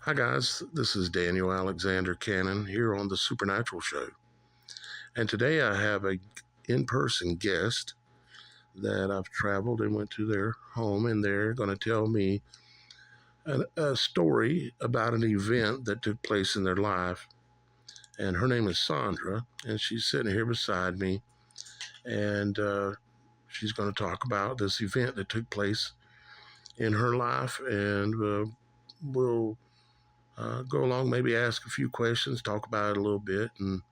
Hi guys, this is Daniel Alexander Cannon here on the Supernatural Show. And today I have a in-person guest that I've traveled and went to their home, and they're going to tell me a story about an event that took place in their life. And her name is Sandra, and she's sitting here beside me, and she's going to talk about this event that took place in her life, and we'll go along, maybe ask a few questions, talk about it a little bit, and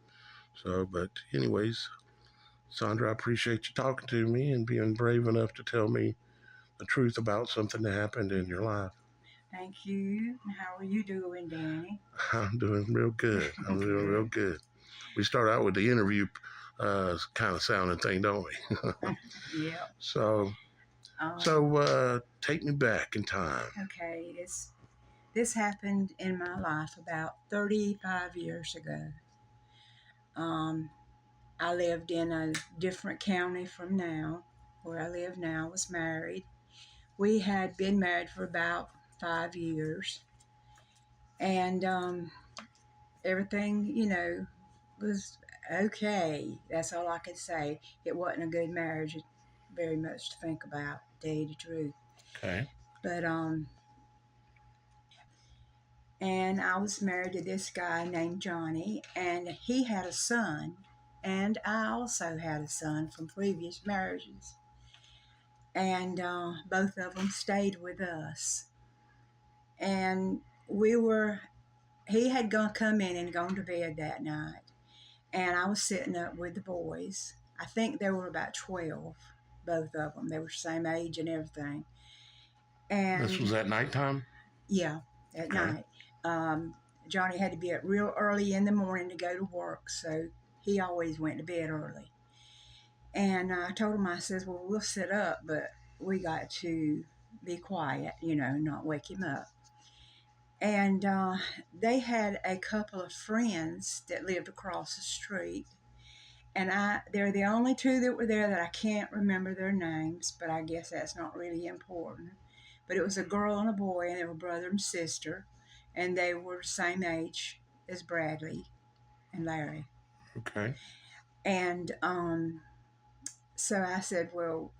so. But anyways, Sandra, I appreciate you talking to me and being brave enough to tell me the truth about something that happened in your life. Thank you. How are you doing, Danny? I'm doing real good. I'm doing real good. We start out with the interview kind of sounding thing, don't we? Yeah. so, Um, take me back in time. okay. This happened in my life about 35 years ago. Um, I lived in a different county from now, where I live now. I was married. We had been married for about 5 years, and everything, was okay. That's all I could say. It wasn't a good marriage, very much to think about, to tell you the truth. Okay. But and I was married to this guy named Johnny, and he had a son, and I also had a son from previous marriages, and both of them stayed with us. And he had come in and gone to bed that night, and I was sitting up with the boys. I think they were about 12, both of them. They were the same age and everything. This And was at nighttime? yeah, at Okay. night. Um, Johnny had to be up real early in the morning to go to work, so he always went to bed early. And I told him, I says, well, we'll sit up, but we got to be quiet, not wake him up. And they had a couple of friends that lived across the street. And they're the only two that were there that I can't remember their names, but I guess that's not really important. But it was a girl and a boy, and they were brother and sister, and they were the same age as Bradley and Larry. Okay. And so I said, well,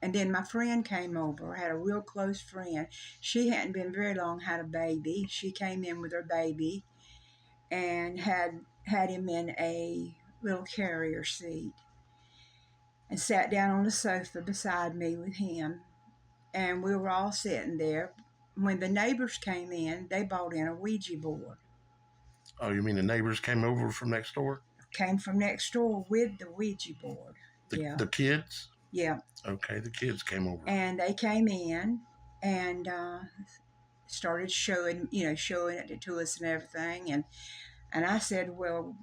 and then my friend came over. I had a real close friend. She hadn't been very long, had a baby. She came in with her baby and had him in a little carrier seat and sat down on the sofa beside me with him. And we were all sitting there. When the neighbors came in, they brought in a Ouija board. Oh, you mean the neighbors came over from next door? Came from next door with the Ouija board. The, Yeah, the kids? yeah. Okay, the kids came over. And they came in and started showing it to us and everything. And I said, well,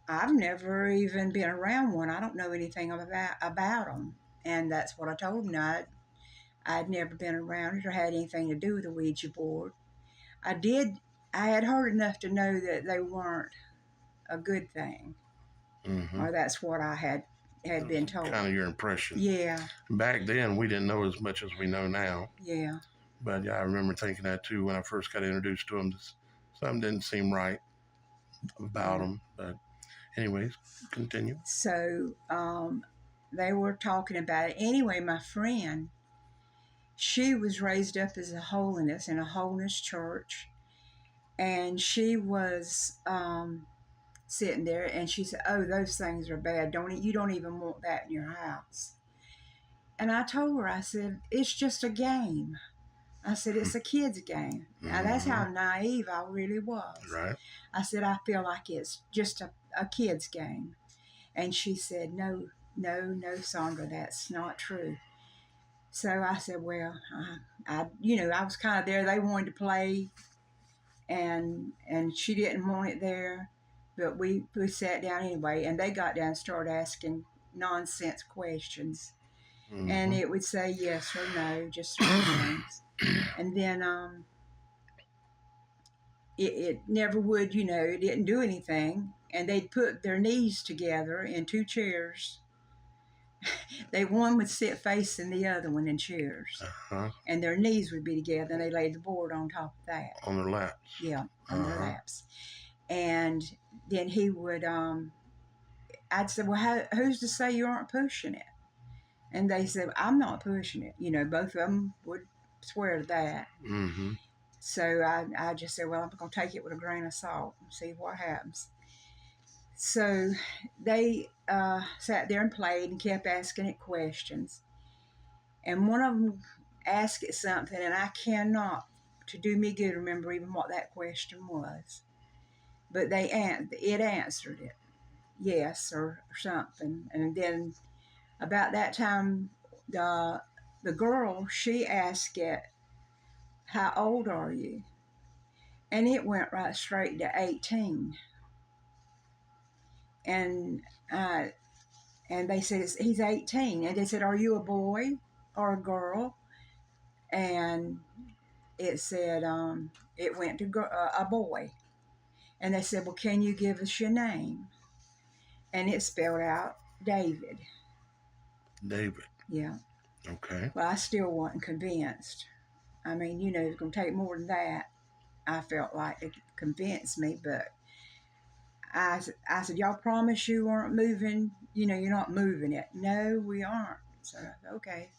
I've never even been around one. I don't know anything about them. And that's what I told them. I'd never been around it or had anything to do with the Ouija board. I did. I had heard enough to know that they weren't a good thing, Mm-hmm. or that's what I had been told. Kind of your impression. Yeah, Back then, we didn't know as much as we know now. yeah. But yeah, I remember thinking that too when I first got introduced to them. Something didn't seem right about Yeah. them. But anyways, continue. So they were talking about it. Anyway, my friend, she was raised up as a holiness in a holiness church, and she was sitting there, and she said, "Oh, those things are bad. You don't even want that in your house." And I told her, I said, "It's just a game." I said, "It's a kid's game." Now that's Mm-hmm. how naive I really was. Right. I said, "I feel like it's just a kid's game." And she said, "No, no, no, Sandra, that's not true." So I said, "Well, I was kind of there. They wanted to play, and she didn't want it there, but we sat down anyway, and they got down and started asking nonsense questions, and Mm-hmm. it would say yes or no, just three things, and then it never would, it didn't do anything, and they'd put their knees together in two chairs, one would sit facing the other one in chairs, and their knees would be together, and they laid the board on top of that. On their laps. Yeah, on their laps. And then he would, I'd say, well, who's to say you aren't pushing it? And they said, I'm not pushing it. Both of them would swear to that. Mm-hmm. So I just said, well, I'm going to take it with a grain of salt and see what happens. So they sat there and played and kept asking it questions. And one of them asked it something, and I cannot, to do me good, remember even what that question was. But it answered it, yes or something. And then about that time, the girl, she asked it, how old are you? And it went right straight to 18. And they said, he's 18. And they said, are you a boy or a girl? And it said, it went to a boy. And they said, well, can you give us your name? And it spelled out David. David. Yeah. Okay. Well, I still wasn't convinced. I mean, it's going to take more than that, I felt like, to convince me. But I said, y'all promise you aren't moving? You're not moving it. No, we aren't. So, okay.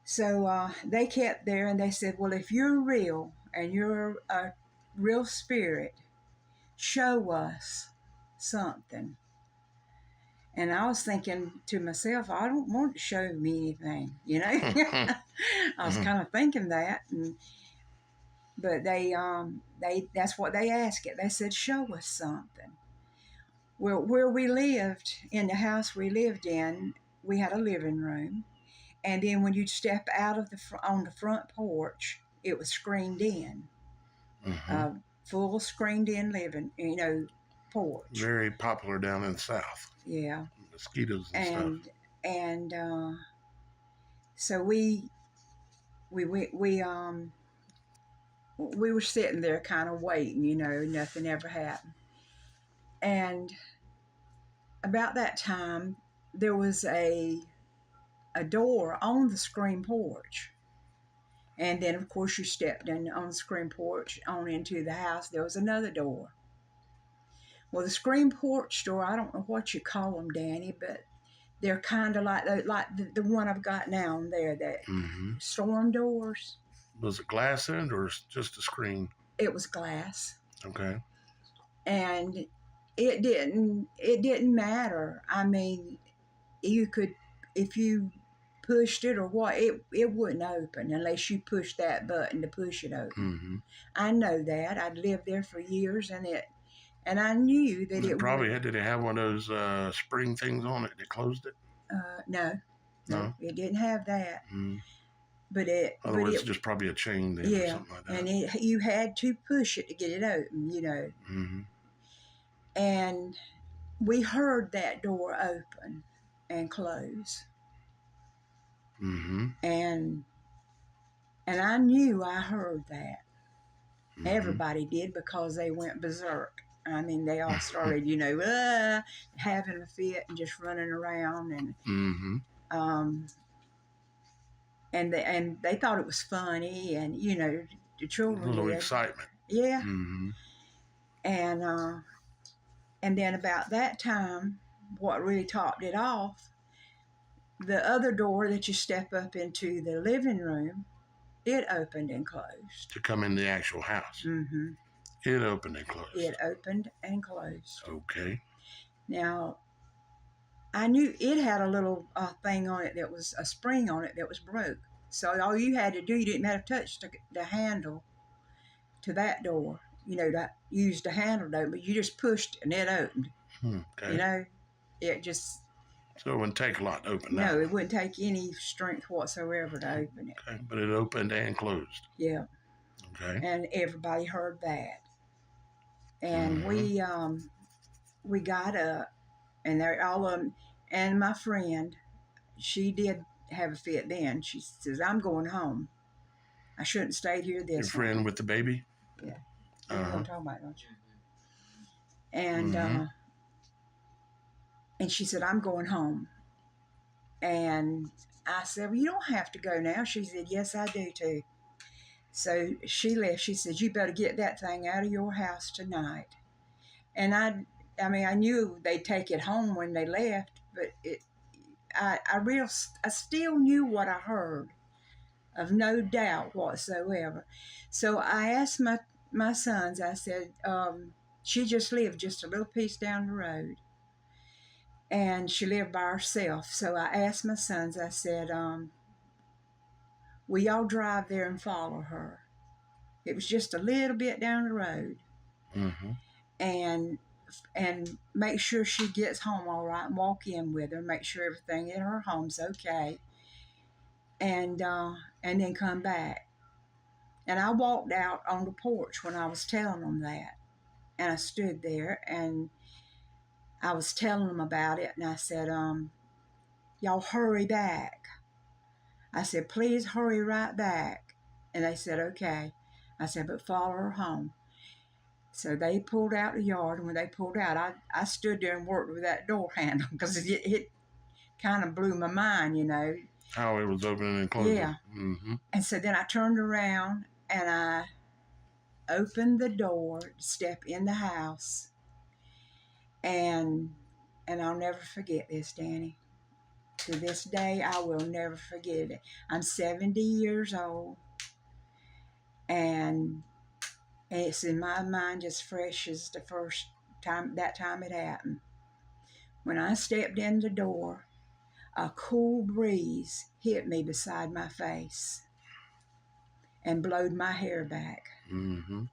So they kept there, and they said, well, if you're real and you're a real spirit, show us something. And I was thinking to myself, I don't want to show me anything, I was kind of thinking that. But they that's what they asked it. They said, show us something. Well, where we lived, in the house we lived in, we had a living room. And then when you'd step out of on the front porch, it was screened in. Mm-hmm. Full screened in living, porch. Very popular down in the South. Yeah. Mosquitoes and stuff. And so we were sitting there kind of waiting, nothing ever happened. And about that time, there was a door on the screen porch. And then, of course, you stepped in on the screen porch on into the house. There was another door. Well, the screen porch door, I don't know what you call them, Danny, but they're kind of like the one I've got now on there, that storm doors. Was it glass in it or just a screen? It was glass. Okay. And it didn't matter. I mean, you could, if you pushed it or what, it wouldn't open unless you pushed that button to push it open. Mm-hmm. I know that. I'd lived there for years, and I knew that it probably did it have one of those spring things on it that closed it? No, it didn't have that. Mm-hmm. But otherwise, it's just probably a chain then, or something like that. And you had to push it to get it open, Mm-hmm. And we heard that door open and close. Mm-hmm. And I knew I heard that. Mm-hmm. Everybody did, because they went berserk. I mean, they all started, having a fit and just running around, and and they thought it was funny, and the children, a little excitement. Yeah. Mm-hmm. And then about that time, what really topped it off, the other door that you step up into the living room, it opened and closed. To come in the actual house. Mm-hmm. It opened and closed. It opened and closed. Okay. Now, I knew it had a little thing on it that was a spring on it that was broke. So all you had to do, you didn't have to touch the handle to that door, to use the handle to open, but you just pushed and it opened. Okay. It just... So it wouldn't take a lot to open that. No, it wouldn't take any strength whatsoever to open it. Okay, but it opened and closed. Yeah. Okay. And everybody heard that. And we got up, and all of them, and my friend, she did have a fit then. She says, I'm going home. I shouldn't have stayed here this Your friend with the baby? Yeah. You know what I'm talking about, don't you? And and she said, I'm going home. And I said, well, you don't have to go now. She said, yes, I do too. So she left. She said, you better get that thing out of your house tonight. And I knew they'd take it home when they left, but I still knew what I heard, of no doubt whatsoever. So I asked my sons, I said, she just lived just a little piece down the road, and she lived by herself. So I asked my sons, I said, will y'all drive there and follow her? It was just a little bit down the road. Mm-hmm. And make sure she gets home all right, and walk in with her, make sure everything in her home's okay, and then come back. And I walked out on the porch when I was telling them that, and I stood there and I was telling them about it, and I said, y'all hurry back. I said, please hurry right back. And they said, okay. I said, but follow her home. So they pulled out the yard, and when they pulled out, I stood there and worked with that door handle because it kind of blew my mind, How it was opening and closing. Yeah. Mm-hmm. And so then I turned around and I opened the door to step in the house, and I'll never forget this, Danny. To this day, I will never forget it. I'm 70 years old, and it's in my mind as fresh as the first time it happened. When I stepped in the door, a cool breeze hit me beside my face and blowed my hair back. Mm-hmm.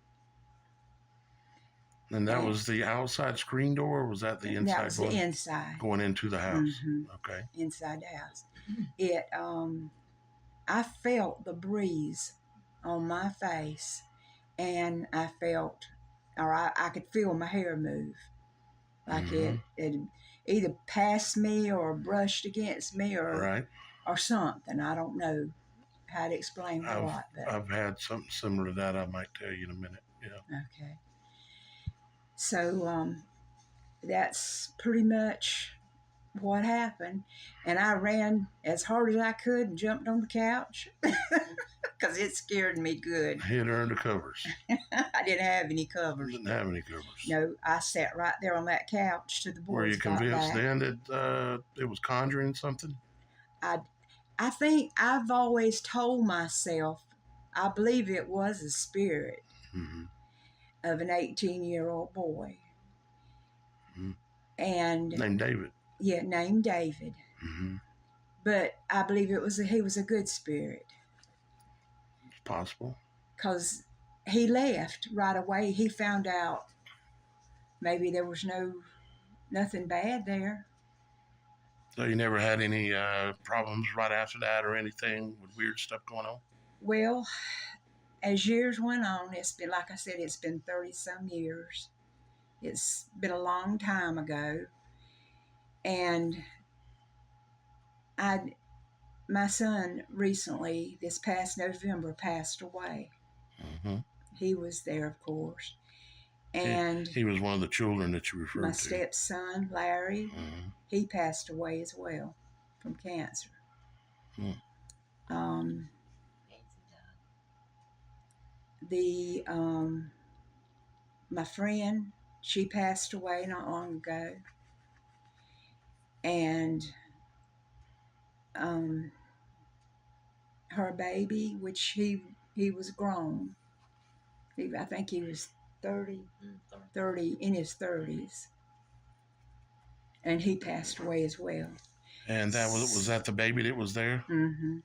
And that was the outside screen door, or was that the inside? That was the inside. Going into the house. Mm-hmm. Okay. Inside the house. It, I felt the breeze on my face, and I felt, or I could feel my hair move. Like Mm-hmm. it either passed me or brushed against me or something. I don't know how to explain what. But I've had something similar to that. I might tell you in a minute. Yeah. Okay. So that's pretty much what happened. And I ran as hard as I could and jumped on the couch because it scared me good. Hid her under covers. I didn't have any covers. Didn't have any covers. No, I sat right there on that couch till the boys Were you got convinced back. then that it was conjuring something? I think I've always told myself, I believe it was a spirit of an 18-year-old boy. Mm-hmm. And named David. Yeah, named David. Mm-hmm. But I believe he was a good spirit. It's possible. Because he left right away. He found out maybe there was nothing bad there. So you never had any problems right after that or anything with weird stuff going on? Well, as years went on, it's been, like I said, it's been 30-some years. It's been a long time ago. And my son recently, this past November, passed away. Mm-hmm. He was there, of course. And he was one of the children that you referred to. My stepson, Larry, he passed away as well from cancer. My friend, she passed away not long ago. And her baby, which he was grown. I think he was 30 in his 30s. And he passed away as well. And that was that the baby that was there? Mm-hmm.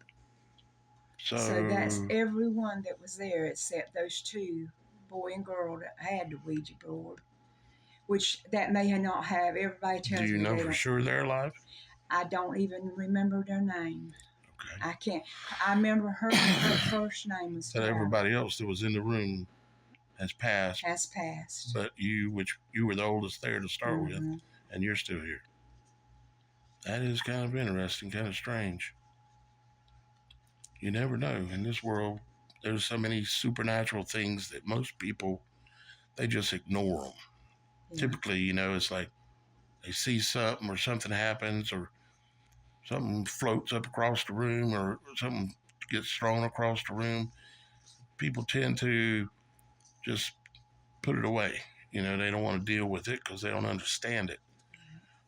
So that's everyone that was there except those two, boy and girl, that had the Ouija board, which that may not have. Everybody tells me. Do you know for sure they're alive? I don't even remember their name. Okay. I can't. I remember her first name was. So everybody else that was in the room has passed. But you were the oldest there to start with, and you're still here. That is kind of interesting, kind of strange. You never know. In this world, there's so many supernatural things that most people, they just ignore them. Yeah. Typically, it's like they see something or something happens or something floats up across the room or something gets thrown across the room, people tend to just put it away. You know, they don't want to deal with it because they don't understand it.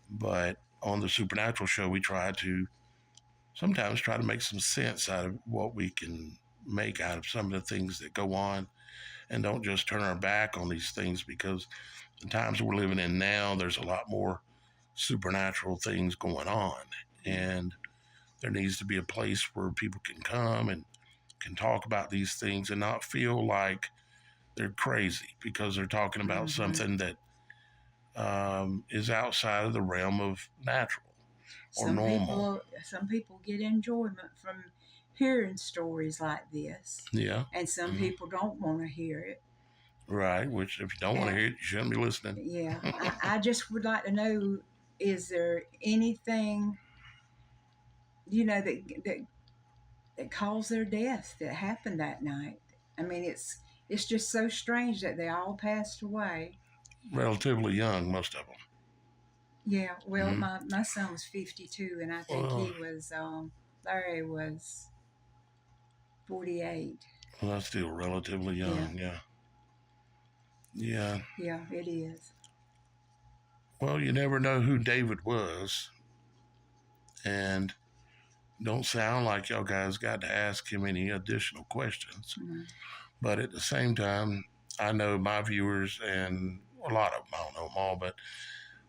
But on the Supernatural Show, we try to sometimes try to make some sense out of what we can make out of some of the things that go on, and don't just turn our back on these things, because the times we're living in now, there's a lot more supernatural things going on. And there needs to be a place where people can come and can talk about these things and not feel like they're crazy because they're talking about something that is outside of the realm of natural or normal. Some people get enjoyment from hearing stories like this, Yeah. and some people don't want to hear it. Right. Which, if you don't want to hear it, you shouldn't be listening. Yeah, I just would like to know: is there anything that caused their death that happened that night? I mean, it's just so strange that they all passed away. Relatively young, most of them. Yeah, well, my son was 52, and I think Well, he was Larry was 48. well, that's still relatively young. Yeah. Yeah. Yeah, it is. Well, you never know who David was, and don't sound like y'all guys got to ask him any additional questions. Mm-hmm. But at the same time, I know my viewers, and a lot of them, I don't know them all, but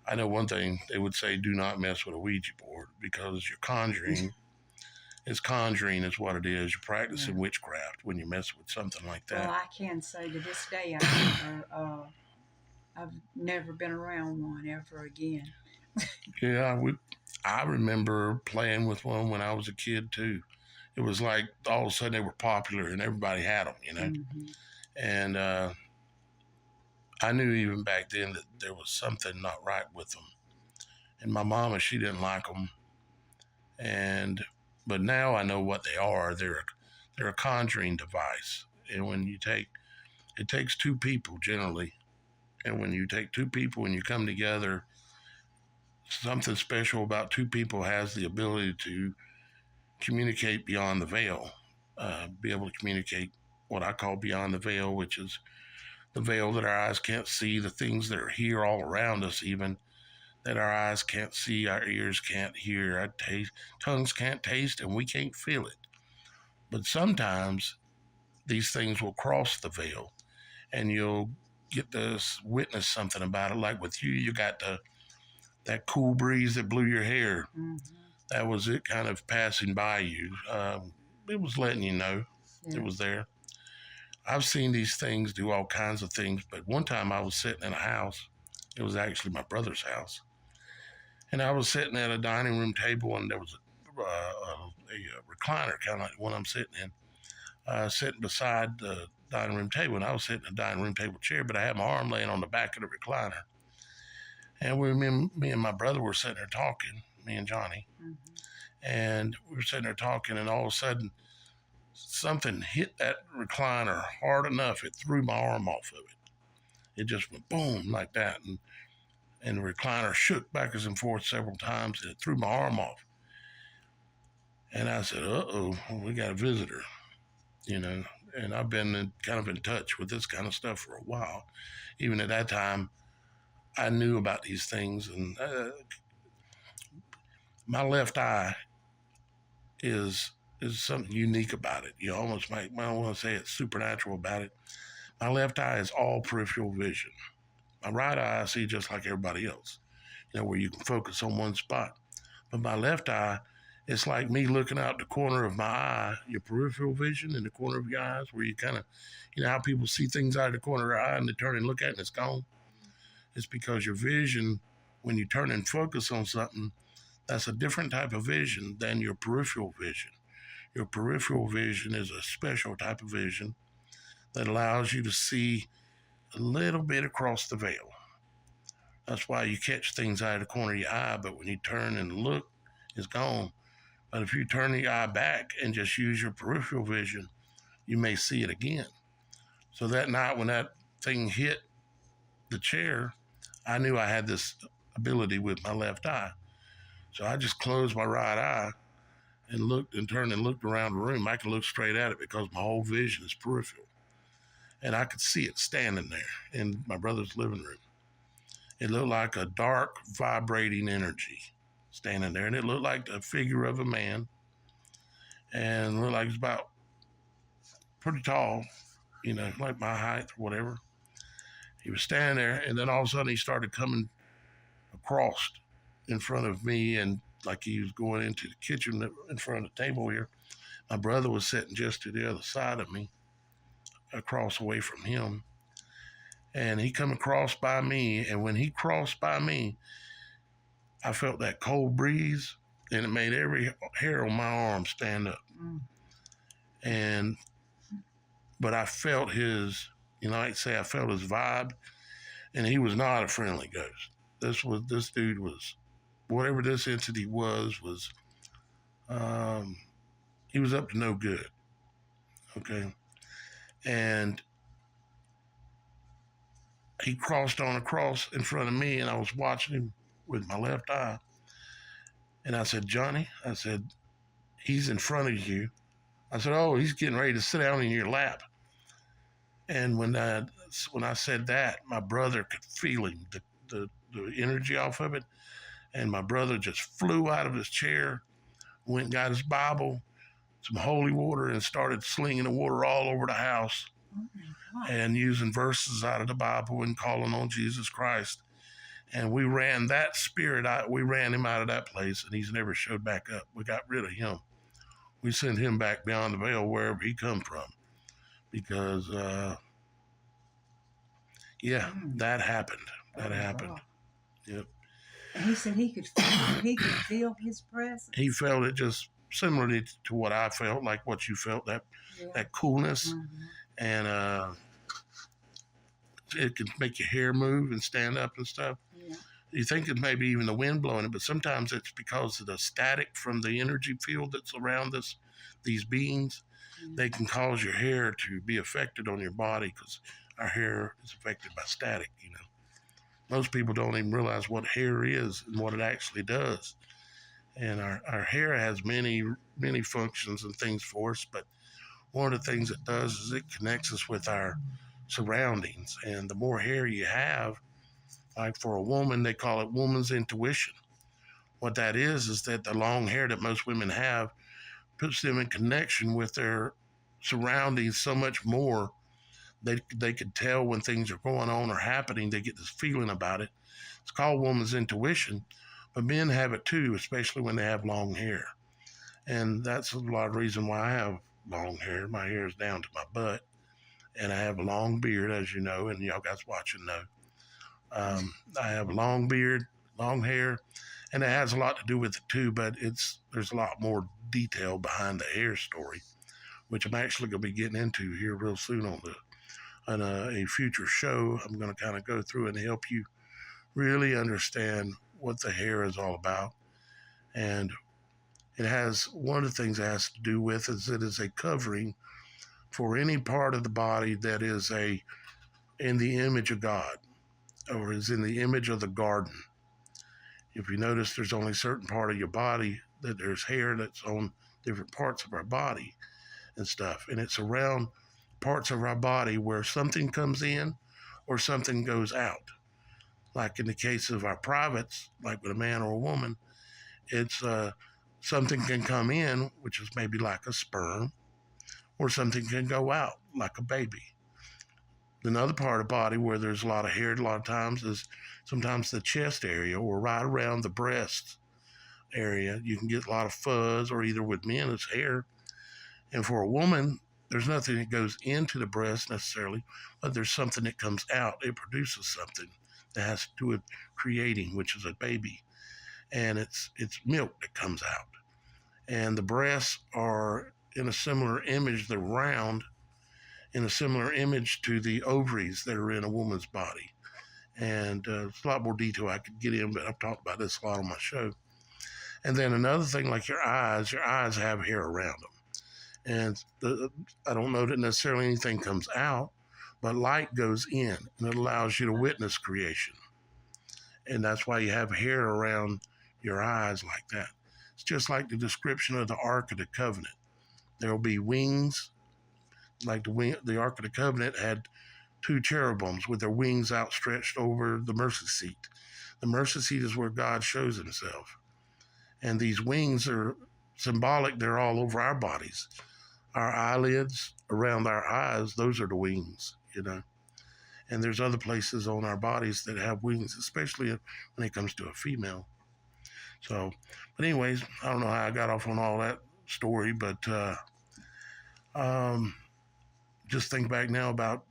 I know one thing: they would say, do not mess with a Ouija board, because you're conjuring. It's conjuring is what it is. You're practicing witchcraft when you mess with something like that. Well, I can say to this day, I've never been around one ever again. Yeah, I remember playing with one when I was a kid too. It was like all of a sudden they were popular and everybody had them, you know. Mm-hmm. And I knew even back then that there was something not right with them. And my mama, she didn't like them. But now I know what they are. They're a conjuring device. And it takes two people generally. And when you take two people and you come together, something special about two people has the ability to communicate beyond the veil, be able to communicate what I call beyond the veil, which is the veil that our eyes can't see, the things that are here all around us, even that our eyes can't see, our ears can't hear, our tongues can't taste, and we can't feel it. But sometimes these things will cross the veil, and you'll get to witness something about it. Like with you, you got that cool breeze that blew your hair. Mm-hmm. That was it, kind of passing by you. It was letting you know it was there. I've seen these things do all kinds of things, but one time I was sitting in a house. It was actually my brother's house. And I was sitting at a dining room table, and there was a recliner, kind of like the one I'm sitting in, sitting beside the dining room table. And I was sitting in a dining room table chair, but I had my arm laying on the back of the recliner. And me and my brother were sitting there talking, me and Johnny. Mm-hmm. And we were sitting there talking, and all of a sudden, something hit that recliner hard enough, it threw my arm off of it. It just went boom like that. And the recliner shook backwards and forth several times, and it threw my arm off. And I said, uh-oh, we got a visitor, you know. And I've been kind of in touch with this kind of stuff for a while. Even at that time, I knew about these things. And my left eye is something unique about it. You almost might, I don't want to say it's supernatural about it. My left eye is all peripheral vision. My right eye I see just like everybody else, you know, where you can focus on one spot. But my left eye, it's like me looking out the corner of my eye, your peripheral vision in the corner of your eyes, where you kind of, you know how people see things out of the corner of their eye and they turn and look at it and it's gone? It's because your vision, when you turn and focus on something, that's a different type of vision than your peripheral vision. Your peripheral vision is a special type of vision that allows you to see a little bit across the veil. That's why you catch things out of the corner of your eye, but when you turn and look, it's gone. But if you turn the eye back and just use your peripheral vision, you may see it again. So that night when that thing hit the chair, I knew I had this ability with my left eye. So I just closed my right eye and looked and turned and looked around the room. I could look straight at it because my whole vision is peripheral. And I could see it standing there in my brother's living room. It looked like a dark, vibrating energy standing there. And it looked like the figure of a man and looked like it's about pretty tall, like my height or whatever. He was standing there, and then all of a sudden he started coming across in front of me, and like he was going into the kitchen in front of the table here. My brother was sitting just to the other side of me, across away from him. And he come across by me, and when he crossed by me, I felt that cold breeze, and it made every hair on my arm stand up. And but I felt his, like say I felt his vibe, and he was not a friendly ghost. This dude was, whatever this entity was he was up to no good. Okay. And he crossed on across in front of me, and I was watching him with my left eye. And I said, Johnny, I said, he's in front of you. I said, oh, he's getting ready to sit down in your lap. And when I said that, my brother could feel him, the energy off of it. And my brother just flew out of his chair, went and got his Bible, some holy water, and started slinging the water all over the house. And using verses out of the Bible and calling on Jesus Christ. And we ran that spirit out. We ran him out of that place, and he's never showed back up. We got rid of him. We sent him back beyond the veil, wherever he come from, because that happened. That happened. Wow. Yep. And he said he could feel his presence. He felt it just similarly to what I felt, like what you felt, that coolness. And it can make your hair move and stand up and stuff. Yeah. You think it may be even the wind blowing it, but sometimes it's because of the static from the energy field that's around these beings. They can cause your hair to be affected on your body because our hair is affected by static. Most people don't even realize what hair is and what it actually does. And our hair has many, many functions and things for us, but one of the things it does is it connects us with our surroundings. And the more hair you have, like for a woman, they call it woman's intuition. What that is that the long hair that most women have puts them in connection with their surroundings so much more. They could tell when things are going on or happening. They get this feeling about it. It's called woman's intuition, but men have it too, especially when they have long hair. And that's a lot of reason why I have long hair. My hair is down to my butt, and I have a long beard, as you know, and y'all guys watching know. I have a long beard, long hair, and it has a lot to do with it too, but there's a lot more detail behind the hair story, which I'm actually going to be getting into here real soon on a future show. I'm going to kind of go through and help you really understand what the hair is all about. And it has, one of the things it has to do with is it is a covering for any part of the body that is in the image of God, or is in the image of the garden. If you notice, there's only a certain part of your body that there's hair that's on different parts of our body and stuff. And it's around parts of our body where something comes in or something goes out. Like in the case of our privates, like with a man or a woman, it's something can come in, which is maybe like a sperm, or something can go out, like a baby. Another part of the body where there's a lot of hair a lot of times is sometimes the chest area or right around the breast area. You can get a lot of fuzz, or either with men it's hair. And for a woman, there's nothing that goes into the breast necessarily, but there's something that comes out. It produces something that has to do with creating, which is a baby. And it's milk that comes out. And the breasts are in a similar image. They're round, in a similar image to the ovaries that are in a woman's body. And it's a lot more detail I could get in, but I've talked about this a lot on my show. And then another thing, like your eyes have hair around them. And I don't know that necessarily anything comes out, but light goes in, and it allows you to witness creation. And that's why you have hair around your eyes like that. It's just like the description of the Ark of the Covenant. There will be wings, like the Ark of the Covenant had two cherubims with their wings outstretched over the mercy seat. The mercy seat is where God shows himself. And these wings are symbolic. They're all over our bodies. Our eyelids, around our eyes, those are the wings, you know. And there's other places on our bodies that have wings, especially when it comes to a female. So, but anyways, I don't know how I got off on all that story, but um, just think back now about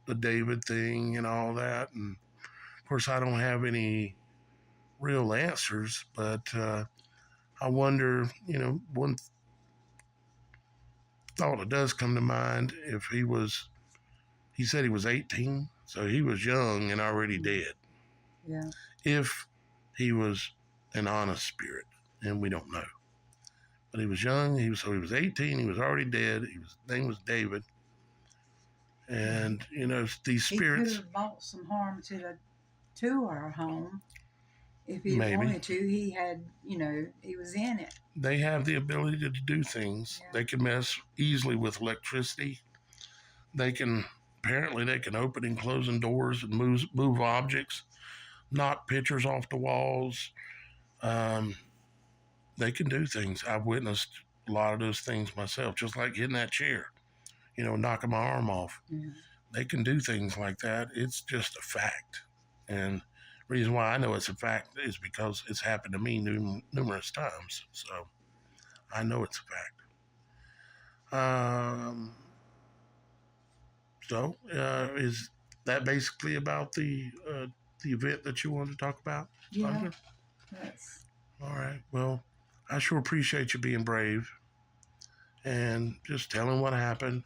the David thing and all that. And of course, I don't have any real answers, but I wonder, you know, one thought that does come to mind, if he said he was 18, so he was young and already dead. Yeah. If he was an honest spirit, and we don't know. But he was young, he was 18, he was already dead, his name was David. And, you know, these spirits. He could have brought some harm to our home. If he Maybe. wanted to, he had, you know, he was in it. They have the ability to do things. Yeah. They can mess easily with electricity. Apparently they can open and close doors and move objects, knock pictures off the walls. They can do things. I've witnessed a lot of those things myself, just like hitting that chair, you know, knocking my arm off. Yeah. They can do things like that. It's just a fact. And the reason why I know it's a fact is because it's happened to me numerous times. So I know it's a fact. So is that basically about the event that you wanted to talk about, Sandra? Yeah. Yes. All right. Well, I sure appreciate you being brave and just telling what happened.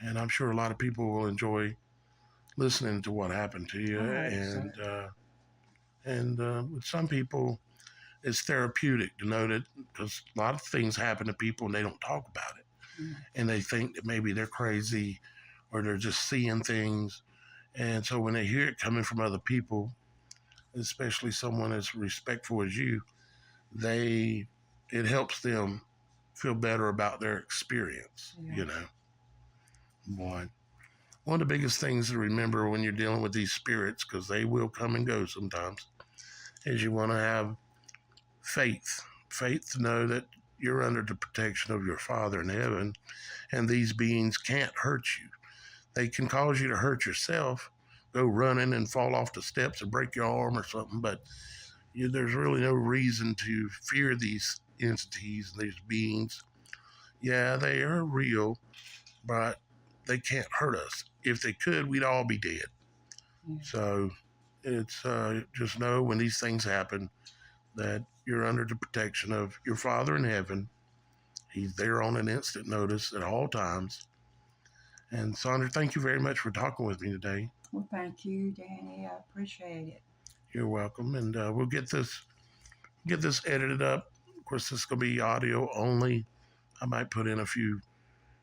And I'm sure a lot of people will enjoy listening to what happened to you. With some people, it's therapeutic to know that, because a lot of things happen to people and they don't talk about it. Mm. And they think that maybe they're crazy or they're just seeing things. And so when they hear it coming from other people, especially someone as respectful as you, it helps them feel better about their experience, you know. Boy, one of the biggest things to remember when you're dealing with these spirits, because they will come and go sometimes, is you want to have faith to know that you're under the protection of your Father in heaven, and these beings can't hurt you. They can cause you to hurt yourself, go running and fall off the steps and break your arm or something, but there's really no reason to fear these entities, these beings. Yeah, they are real, but they can't hurt us. If they could, we'd all be dead. Yeah. So it's just know when these things happen that you're under the protection of your Father in heaven. He's there on an instant notice at all times. And Sandra, thank you very much for talking with me today. Well, thank you, Danny. I appreciate it. You're welcome. And we'll get this edited up. Of course, this is going to be audio only. I might put in a few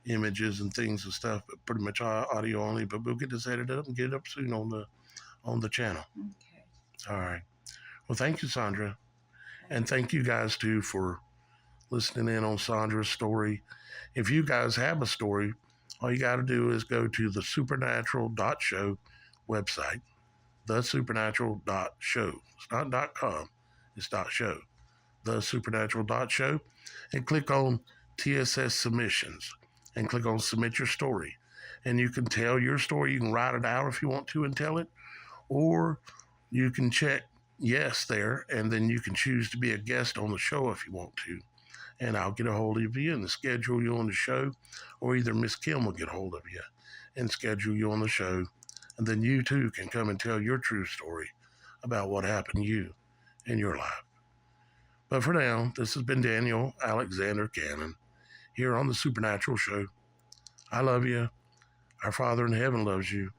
images and things and stuff, but pretty much audio only. But we'll get this edited up and get it up soon on the channel. Okay. All right. Well, thank you, Sandra. And thank you guys, too, for listening in on Sandra's story. If you guys have a story, all you got to do is go to TheSupernatural.Show website, TheSupernatural.Show. It's not .com, it's .show. TheSupernatural.Show, and click on TSS Submissions, and click on Submit Your Story. And you can tell your story. You can write it out if you want to and tell it, or you can check yes there, and then you can choose to be a guest on the show if you want to. And I'll get a hold of you and schedule you on the show, or either Miss Kim will get a hold of you and schedule you on the show. And then you too can come and tell your true story about what happened to you in your life. But for now, this has been Daniel Alexander Cannon here on The Supernatural Show. I love you. Our Father in heaven loves you.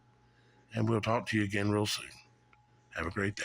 And we'll talk to you again real soon. Have a great day.